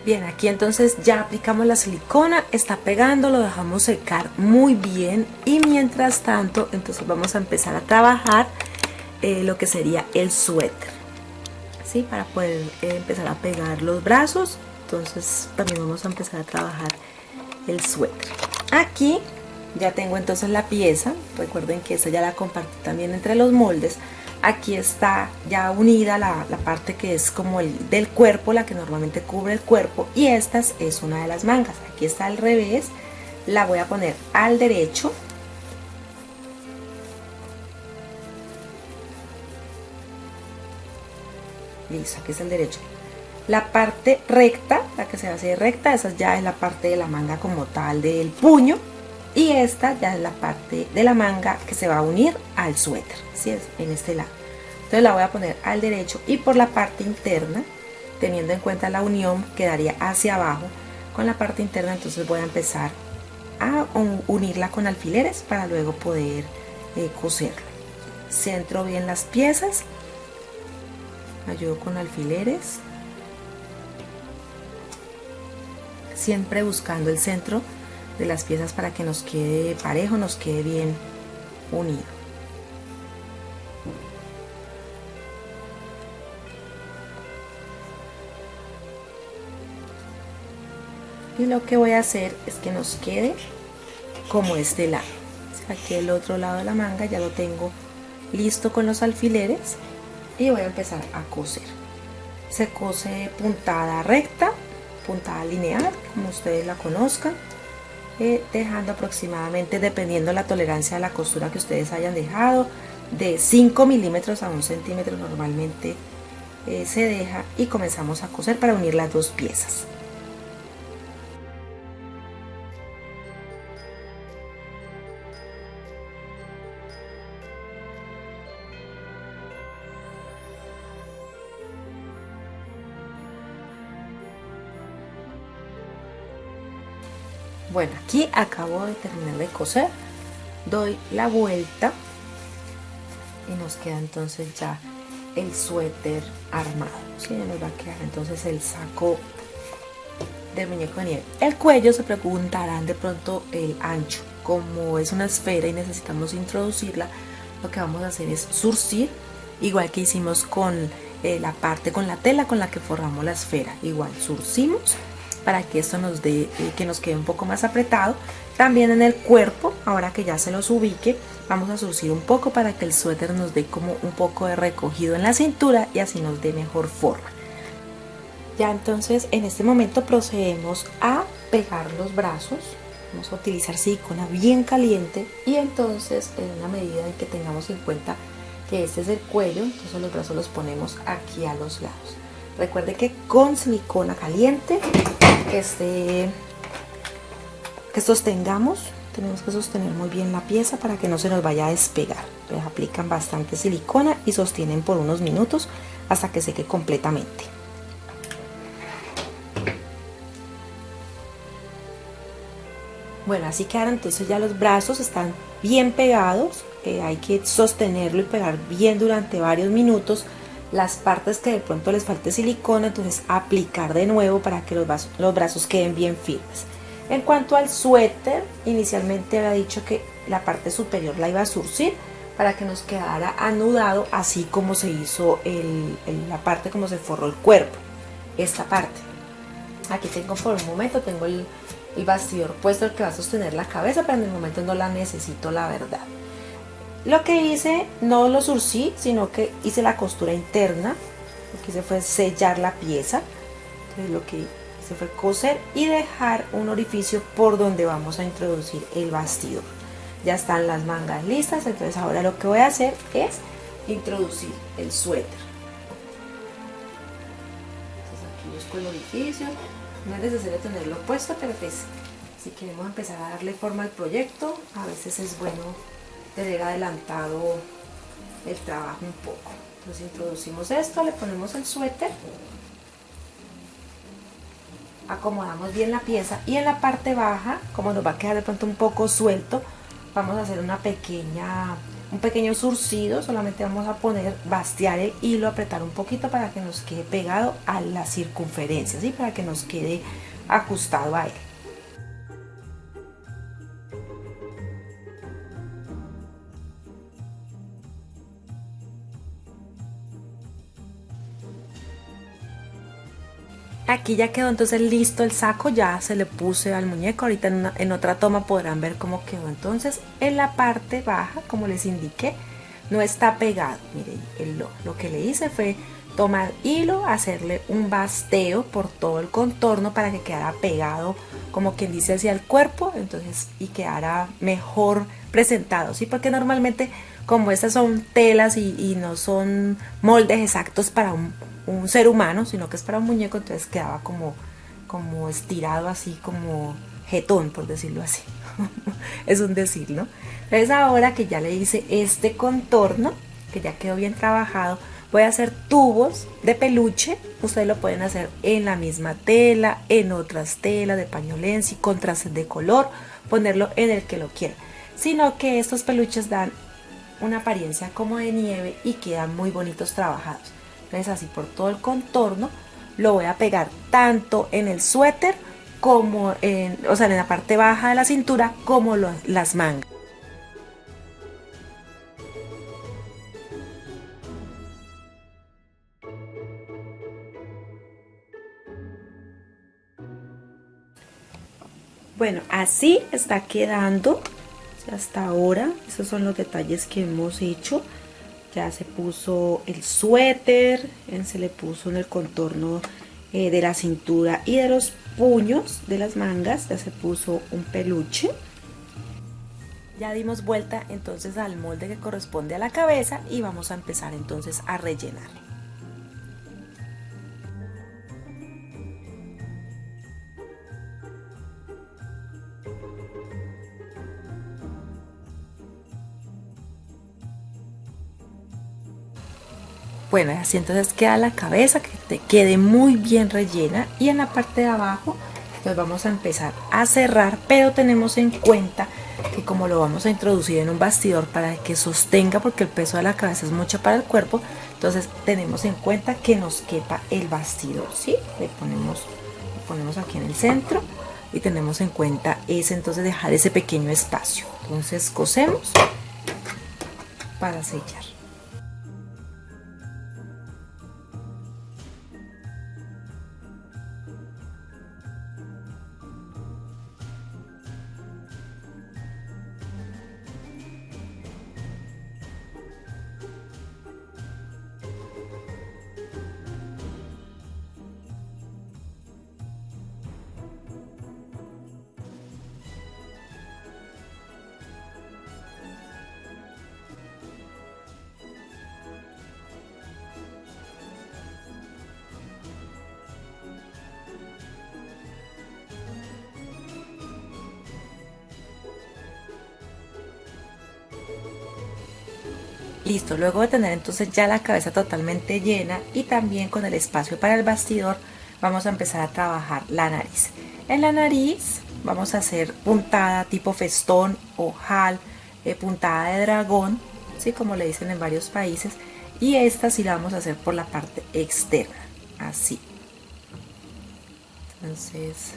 Bien, aquí entonces ya aplicamos la silicona, está pegando, lo dejamos secar muy bien y mientras tanto entonces vamos a empezar a trabajar lo que sería el suéter, ¿sí? Para poder empezar a pegar los brazos. Entonces también vamos a empezar a trabajar el suéter. Aquí ya tengo entonces la pieza, recuerden que esta ya la compartí también entre los moldes. Aquí está ya unida la parte que es como el del cuerpo, la que normalmente cubre el cuerpo, y esta es una de las mangas. Aquí está al revés, la voy a poner al derecho. Listo, aquí es el derecho. La parte recta, la que se hace recta, esa ya es la parte de la manga como tal del puño, y esta ya es la parte de la manga que se va a unir al suéter, ¿sí? Es en este lado. Entonces la voy a poner al derecho y por la parte interna, teniendo en cuenta la unión, quedaría hacia abajo con la parte interna. Entonces voy a empezar a unirla con alfileres para luego poder coserlo. Centro bien las piezas, ayudo con alfileres, siempre buscando el centro de las piezas para que nos quede parejo, nos quede bien unido. Y lo que voy a hacer es que nos quede como este lado. Aquí el otro lado de la manga ya lo tengo listo con los alfileres y voy a empezar a coser. Se cose puntada recta, puntada lineal, como ustedes la conozcan, dejando aproximadamente, dependiendo la tolerancia de la costura que ustedes hayan dejado, de 5 milímetros a 1 centímetro normalmente se deja, y comenzamos a coser para unir las dos piezas. Bueno, aquí acabo de terminar de coser, doy la vuelta y nos queda entonces ya el suéter armado, ¿sí? Ya nos va a quedar entonces el saco del muñeco de nieve. El cuello, se preguntarán de pronto el ancho, como es una esfera y necesitamos introducirla, lo que vamos a hacer es zurcir, igual que hicimos con la parte, con la tela con la que forramos la esfera. Igual zurcimos para que esto nos dé, que nos quede un poco más apretado. También en el cuerpo, ahora que ya se los ubique, vamos a zurcir un poco para que el suéter nos dé como un poco de recogido en la cintura y así nos dé mejor forma. Ya entonces en este momento procedemos a pegar los brazos. Vamos a utilizar silicona bien caliente y entonces en una medida en que tengamos en cuenta que este es el cuello, entonces los brazos los ponemos aquí a los lados. Recuerde que con silicona caliente que sostengamos, tenemos que sostener muy bien la pieza para que no se nos vaya a despegar. Les aplican bastante silicona y sostienen por unos minutos hasta que seque completamente. Bueno, así quedaron. Entonces ya los brazos están bien pegados, hay que sostenerlo y pegar bien durante varios minutos. Las partes que de pronto les falte silicona, entonces aplicar de nuevo para que los brazos queden bien firmes. En cuanto al suéter, inicialmente había dicho que la parte superior la iba a zurcir para que nos quedara anudado, así como se hizo la parte como se forró el cuerpo, esta parte. Aquí tengo por un momento, tengo el bastidor puesto, el que va a sostener la cabeza, pero en el momento no la necesito, la verdad. Lo que hice, no lo zurcí, sino que hice la costura interna. Lo que hice fue sellar la pieza. Entonces lo que hice fue coser y dejar un orificio por donde vamos a introducir el bastidor. Ya están las mangas listas, entonces ahora lo que voy a hacer es introducir el suéter. Entonces aquí busco el orificio. No es necesario tenerlo puesto, pero pues si queremos empezar a darle forma al proyecto, a veces es bueno tener adelantado el trabajo un poco. Entonces introducimos esto, le ponemos el suéter, acomodamos bien la pieza y en la parte baja, como nos va a quedar de pronto un poco suelto, vamos a hacer una pequeña un pequeño surcido, solamente vamos a poner, bastear el hilo, apretar un poquito para que nos quede pegado a la circunferencia, ¿sí? Para que nos quede ajustado a él. Aquí ya quedó entonces listo el saco, ya se le puse al muñeco. Ahorita en otra toma podrán ver cómo quedó. Entonces en la parte baja, como les indiqué, no está pegado. Miren, lo que le hice fue tomar hilo, hacerle un basteo por todo el contorno para que quedara pegado, como quien dice, hacia el cuerpo, entonces, y quedara mejor presentado, ¿sí? Porque normalmente, como estas son telas y no son moldes exactos para un ser humano, sino que es para un muñeco, entonces quedaba como estirado así, como jetón, por decirlo así. Es un decir, ¿no? Entonces ahora que ya le hice este contorno, que ya quedó bien trabajado, voy a hacer tubos de peluche. Ustedes lo pueden hacer en la misma tela, en otras telas de pañolensi, contrastes de color, ponerlo en el que lo quieran. Sino que estos peluches dan una apariencia como de nieve y quedan muy bonitos trabajados. Entonces así por todo el contorno lo voy a pegar tanto en el suéter como en la parte baja de la cintura, como las mangas. Bueno, así está quedando hasta ahora. Esos son los detalles que hemos hecho. Ya se puso el suéter, se le puso en el contorno de la cintura y de los puños de las mangas, ya se puso un peluche. Ya dimos vuelta entonces al molde que corresponde a la cabeza y vamos a empezar entonces a rellenar. Bueno, así entonces queda la cabeza, que te quede muy bien rellena, y en la parte de abajo pues vamos a empezar a cerrar, pero tenemos en cuenta que como lo vamos a introducir en un bastidor para que sostenga, porque el peso de la cabeza es mucho para el cuerpo, entonces tenemos en cuenta que nos quepa el bastidor, ¿sí? Le ponemos aquí en el centro y tenemos en cuenta ese, entonces dejar ese pequeño espacio. Entonces cosemos para sellar. Listo, luego de tener entonces ya la cabeza totalmente llena y también con el espacio para el bastidor, vamos a empezar a trabajar la nariz. En la nariz vamos a hacer puntada tipo festón, ojal, puntada de dragón, ¿sí? Como le dicen en varios países, y esta sí la vamos a hacer por la parte externa, así. Entonces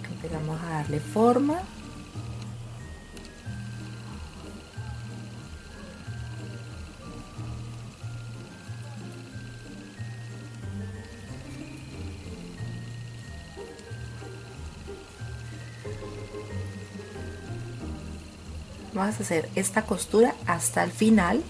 empezamos a darle forma. Vamos a hacer esta costura hasta el final.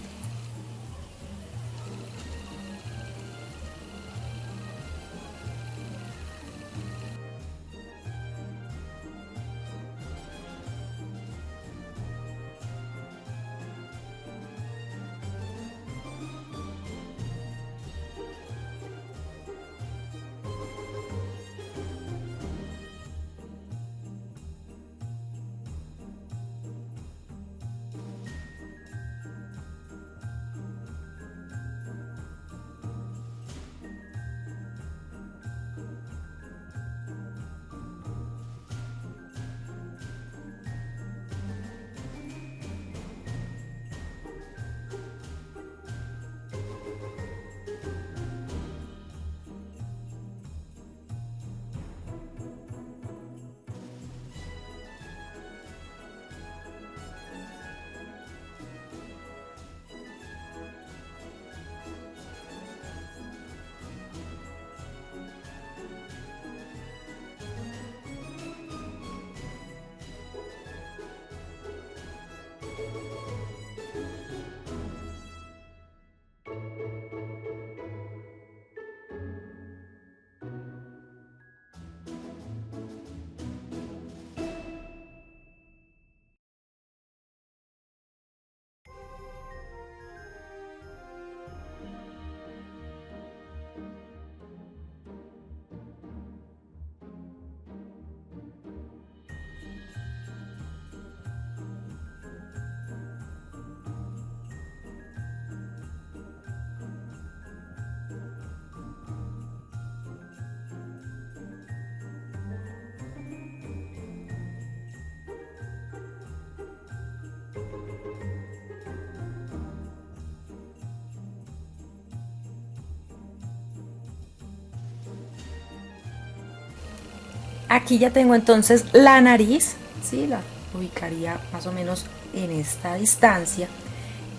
Aquí ya tengo entonces la nariz, ¿sí? La ubicaría más o menos en esta distancia.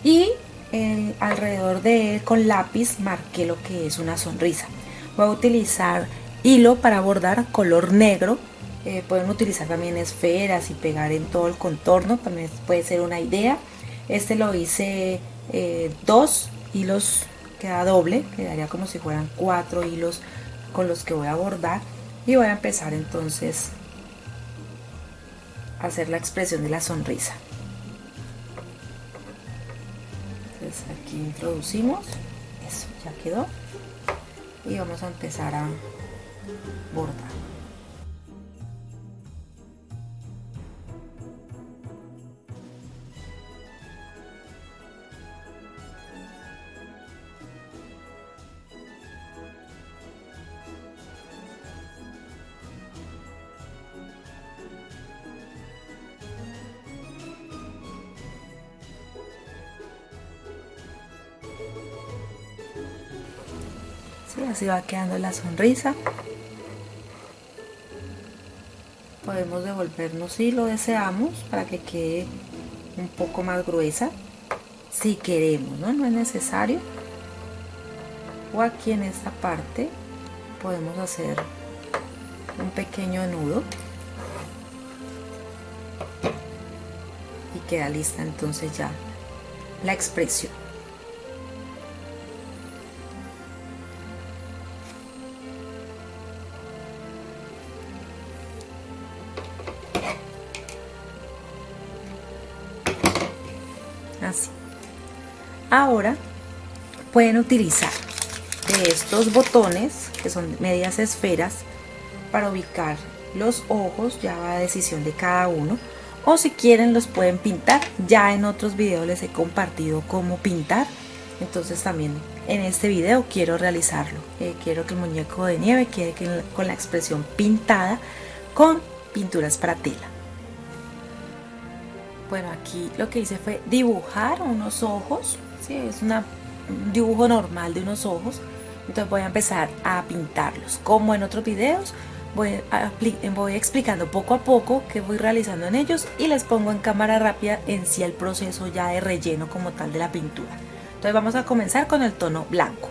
Y alrededor de él con lápiz marqué lo que es una sonrisa. Voy a utilizar hilo para bordar color negro. Pueden utilizar también esferas y pegar en todo el contorno, también puede ser una idea. Este lo hice 2 hilos, queda doble, quedaría como si fueran 4 hilos con los que voy a bordar. Y voy a empezar entonces a hacer la expresión de la sonrisa. Entonces aquí introducimos, eso ya quedó, y vamos a empezar a bordar. Sí, así va quedando la sonrisa. Podemos devolvernos si lo deseamos para que quede un poco más gruesa, si queremos, ¿no? No es necesario. O aquí en esta parte podemos hacer un pequeño nudo y queda lista entonces ya la expresión. Así. Ahora pueden utilizar de estos botones que son medias esferas para ubicar los ojos, ya va a decisión de cada uno, o si quieren los pueden pintar. Ya en otros videos les he compartido cómo pintar, entonces también en este video quiero realizarlo. Quiero que el muñeco de nieve quede con la expresión pintada con pinturas para tela. Bueno, aquí lo que hice fue dibujar unos ojos, ¿sí? Es un dibujo normal de unos ojos. Entonces voy a empezar a pintarlos. Como en otros videos, voy explicando poco a poco qué voy realizando en ellos y les pongo en cámara rápida en sí el proceso ya de relleno como tal de la pintura. Entonces vamos a comenzar con el tono blanco.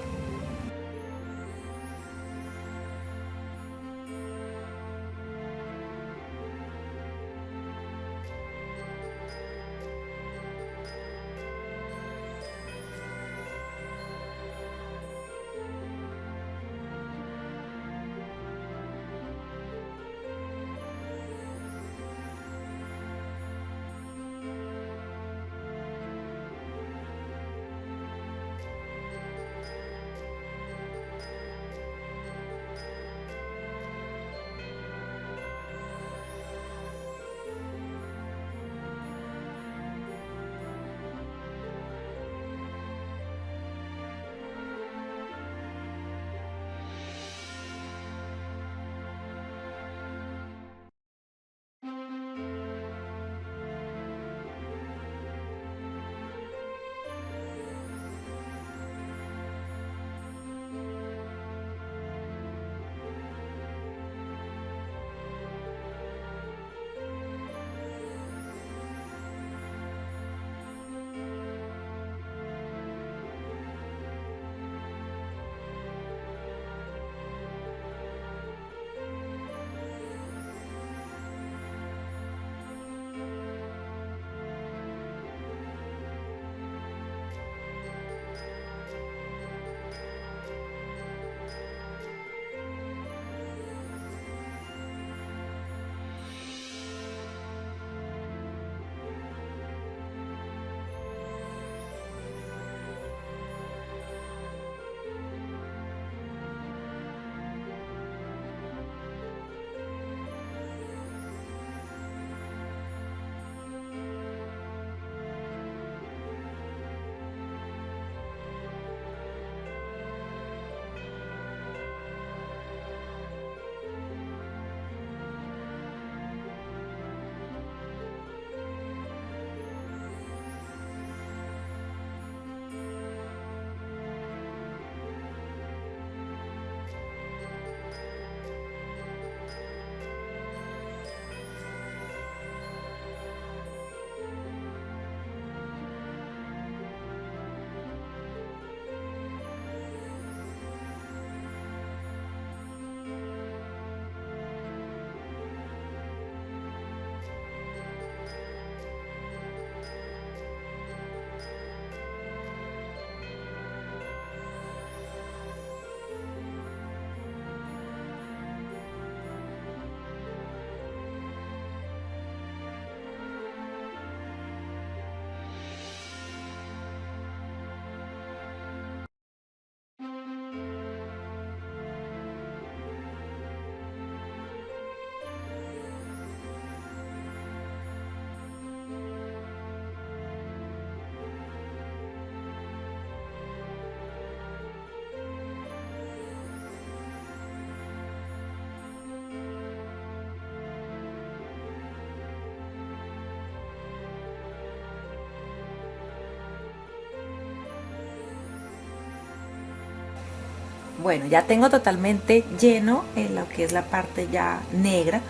Bueno, ya tengo totalmente lleno en lo que es la parte ya negra.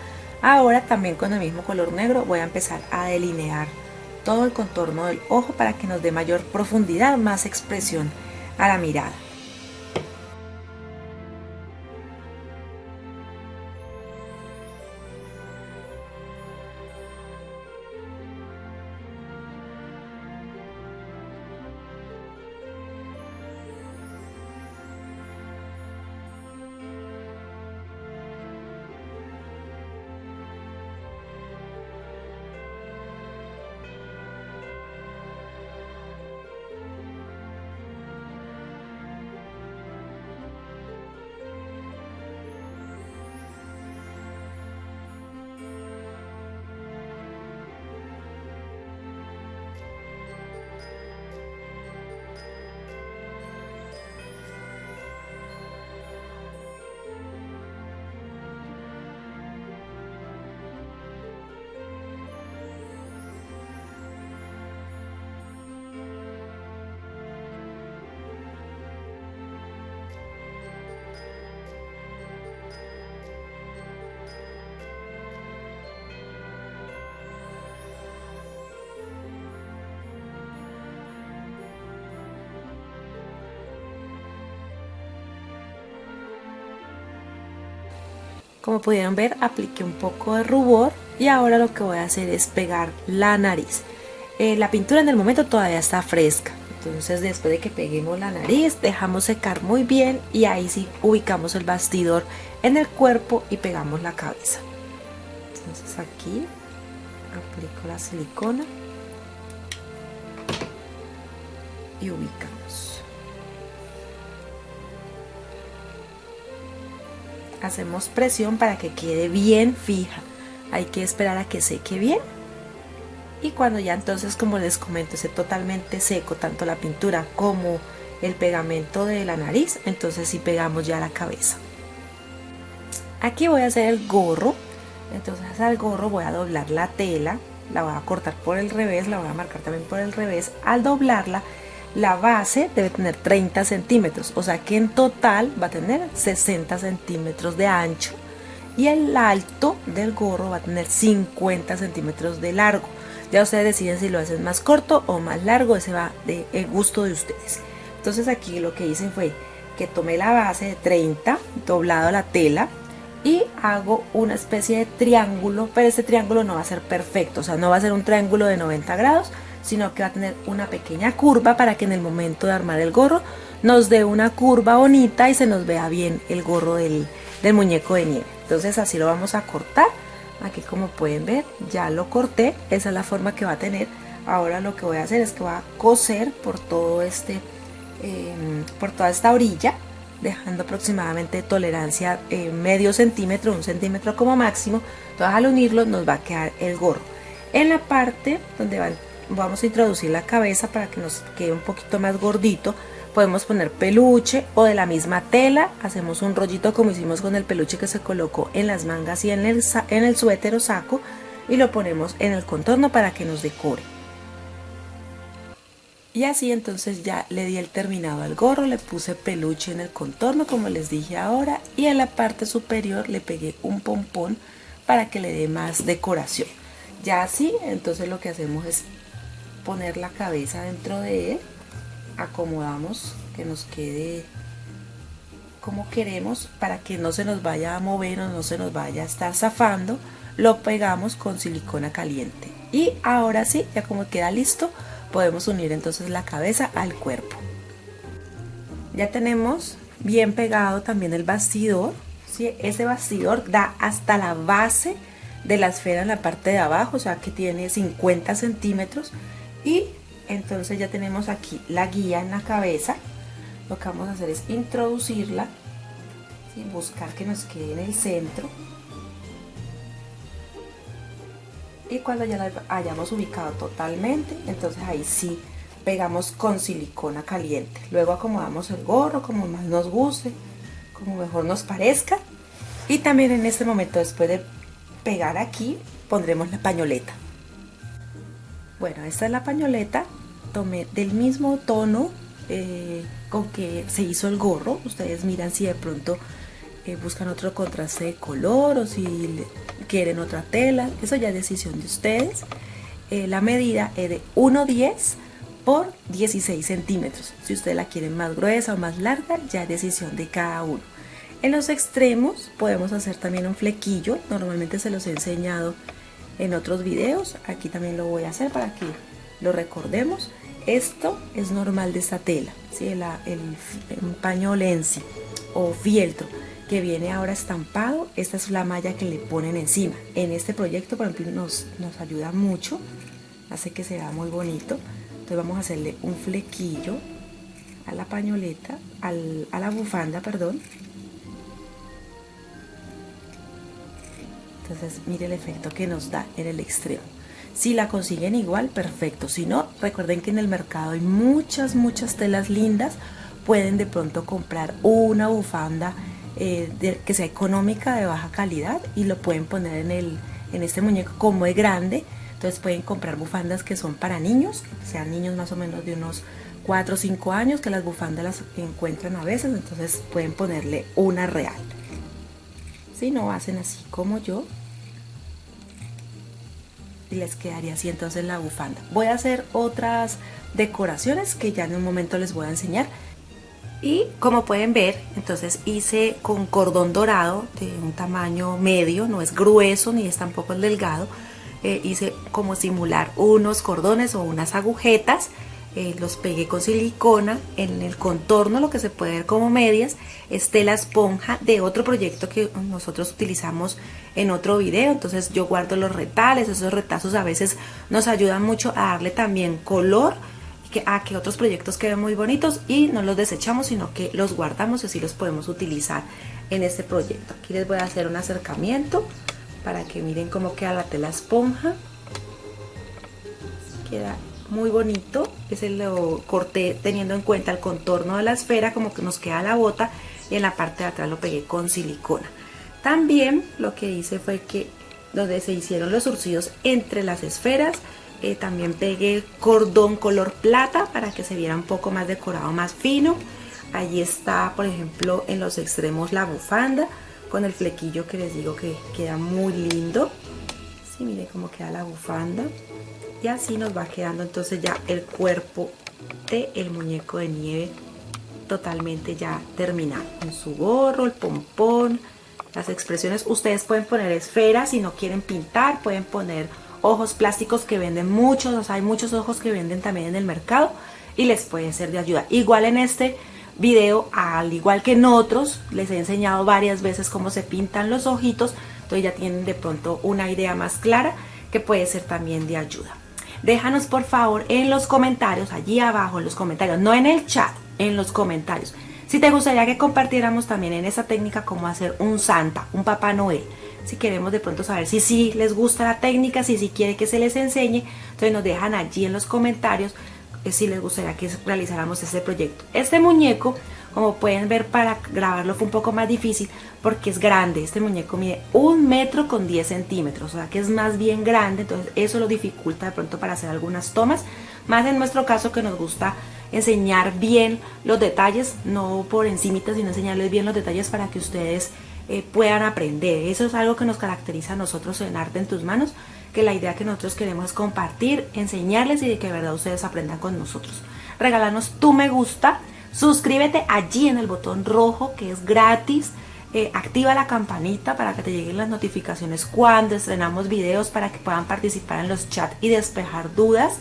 Ahora también con el mismo color negro voy a empezar a delinear todo el contorno del ojo para que nos dé mayor profundidad, más expresión a la mirada. Como pudieron ver, apliqué un poco de rubor y ahora lo que voy a hacer es pegar la nariz. La pintura en el momento todavía está fresca, entonces después de que peguemos la nariz dejamos secar muy bien y ahí sí ubicamos el bastidor en el cuerpo y pegamos la cabeza. Entonces aquí aplico la silicona y ubicamos. Hacemos presión para que quede bien fija. Hay que esperar a que seque bien. Y cuando ya entonces, como les comento, esté totalmente seco, tanto la pintura como el pegamento de la nariz, entonces sí pegamos ya la cabeza. Aquí voy a hacer el gorro. Entonces al gorro voy a doblar la tela, la voy a cortar por el revés, la voy a marcar también por el revés. Al doblarla, la base debe tener 30 centímetros, o sea que en total va a tener 60 centímetros de ancho y el alto del gorro va a tener 50 centímetros de largo. Ya ustedes deciden si lo hacen más corto o más largo, ese va de el gusto de ustedes. Entonces aquí lo que hice fue que tomé la base de 30, doblado la tela y hago una especie de triángulo, pero este triángulo no va a ser perfecto, o sea, no va a ser un triángulo de 90 grados, sino que va a tener una pequeña curva para que en el momento de armar el gorro nos dé una curva bonita y se nos vea bien el gorro del muñeco de nieve. Entonces así lo vamos a cortar. Aquí como pueden ver ya lo corté, esa es la forma que va a tener. Ahora lo que voy a hacer es que voy a coser por todo por toda esta orilla, dejando aproximadamente tolerancia medio centímetro, 1 centímetro como máximo. Entonces al unirlo nos va a quedar el gorro. En la parte donde vamos a introducir la cabeza para que nos quede un poquito más gordito, podemos poner peluche o de la misma tela, hacemos un rollito como hicimos con el peluche que se colocó en las mangas y en el suéter o saco y lo ponemos en el contorno para que nos decore. Y así entonces ya le di el terminado al gorro, le puse peluche en el contorno como les dije ahora y en la parte superior le pegué un pompón para que le dé más decoración. Ya así entonces lo que hacemos es poner la cabeza dentro de él, acomodamos que nos quede como queremos para que no se nos vaya a mover o no se nos vaya a estar zafando. Lo pegamos con silicona caliente y ahora sí, ya como queda listo, podemos unir entonces la cabeza al cuerpo. Ya tenemos bien pegado también el bastidor, ¿sí? Ese bastidor da hasta la base de la esfera en la parte de abajo, o sea que tiene 50 centímetros y entonces ya tenemos aquí la guía en la cabeza. Lo que vamos a hacer es introducirla, ¿sí? Buscar que nos quede en el centro y cuando ya la hayamos ubicado totalmente, entonces ahí sí pegamos con silicona caliente. Luego acomodamos el gorro como más nos guste, como mejor nos parezca. Y también en este momento, después de pegar aquí, pondremos la pañoleta. Bueno, esta es la pañoleta. Tomé del mismo tono con que se hizo el gorro. Ustedes miran si de pronto buscan otro contraste de color o si quieren otra tela, eso ya es decisión de ustedes. La medida es de 1,10 por 16 centímetros. Si ustedes la quieren más gruesa o más larga, ya es decisión de cada uno. En los extremos podemos hacer también un flequillo. Normalmente se los he enseñado en otros videos. Aquí también lo voy a hacer para que lo recordemos. Esto es normal de esta tela, ¿sí? Un paño lenzi o fieltro que viene ahora estampado. Esta es la malla que le ponen encima. En este proyecto, por ejemplo, nos ayuda mucho, hace que se vea muy bonito. Entonces vamos a hacerle un flequillo a la pañoleta, a la bufanda, perdón. Entonces mire el efecto que nos da en el extremo. Si la consiguen igual, perfecto. Si no, recuerden que en el mercado hay muchas telas lindas. Pueden de pronto comprar una bufanda que sea económica, de baja calidad, y lo pueden poner en este muñeco. Como es grande, entonces pueden comprar bufandas que son para niños, sean niños más o menos de unos 4 o 5 años, que las bufandas las encuentran a veces. Entonces pueden ponerle una real. Si no, hacen así como yo y les quedaría así entonces la bufanda. Voy a hacer otras decoraciones que ya en un momento les voy a enseñar. Y como pueden ver, entonces hice con cordón dorado de un tamaño medio, no es grueso ni es tampoco el delgado. Hice como simular unos cordones o unas agujetas. Los pegué con silicona. En el contorno, lo que se puede ver como medias, es tela esponja de otro proyecto que nosotros utilizamos en otro video. Entonces yo guardo los retales. Esos retazos a veces nos ayudan mucho a darle también color, a que otros proyectos queden muy bonitos, y no los desechamos, sino que los guardamos y así los podemos utilizar en este proyecto. Aquí les voy a hacer un acercamiento para que miren cómo queda la tela esponja. Queda muy bonito. Ese lo corté teniendo en cuenta el contorno de la esfera, como que nos queda la bota, y en la parte de atrás lo pegué con silicona. También lo que hice fue que donde se hicieron los surcidos entre las esferas, también pegué cordón color plata para que se viera un poco más decorado, más fino. Allí está, por ejemplo, en los extremos la bufanda con el flequillo que les digo que queda muy lindo. Sí, miren cómo queda la bufanda. Y así nos va quedando entonces ya el cuerpo del muñeco de nieve totalmente ya terminado. Con su gorro, el pompón, las expresiones. Ustedes pueden poner esferas si no quieren pintar, pueden poner ojos plásticos que venden muchos. O sea, hay muchos ojos que venden también en el mercado y les puede ser de ayuda. Igual en este video, al igual que en otros, les he enseñado varias veces cómo se pintan los ojitos. Entonces ya tienen de pronto una idea más clara que puede ser también de ayuda. Déjanos por favor en los comentarios, allí abajo en los comentarios, no en el chat, en los comentarios, si te gustaría que compartiéramos también en esa técnica cómo hacer un Santa, un Papá Noel. Si queremos de pronto saber si sí les gusta la técnica, si quiere que se les enseñe, entonces nos dejan allí en los comentarios si les gustaría que realizáramos este proyecto. Este muñeco, como pueden ver, para grabarlo fue un poco más difícil porque es grande. Este muñeco mide 1,10 m, o sea que es más bien grande, entonces eso lo dificulta de pronto para hacer algunas tomas, más en nuestro caso que nos gusta enseñar bien los detalles, no por encimita, sino enseñarles bien los detalles para que ustedes puedan aprender. Eso es algo que nos caracteriza a nosotros en Arte en Tus Manos, que la idea que nosotros queremos es compartir, enseñarles y de que de verdad ustedes aprendan con nosotros. Regálanos tu me gusta, suscríbete allí en el botón rojo que es gratis, activa la campanita para que te lleguen las notificaciones cuando estrenamos videos, para que puedan participar en los chats y despejar dudas.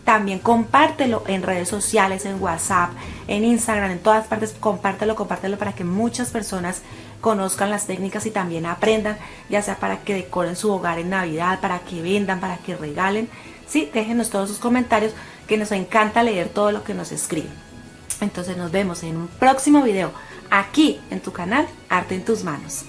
También compártelo en redes sociales, en WhatsApp, en Instagram, en todas partes. Compártelo para que muchas personas conozcan las técnicas y también aprendan, ya sea para que decoren su hogar en Navidad, para que vendan, para que regalen. Sí, déjenos todos sus comentarios, que nos encanta leer todo lo que nos escriben. Entonces nos vemos en un próximo video aquí en tu canal Arte en Tus Manos.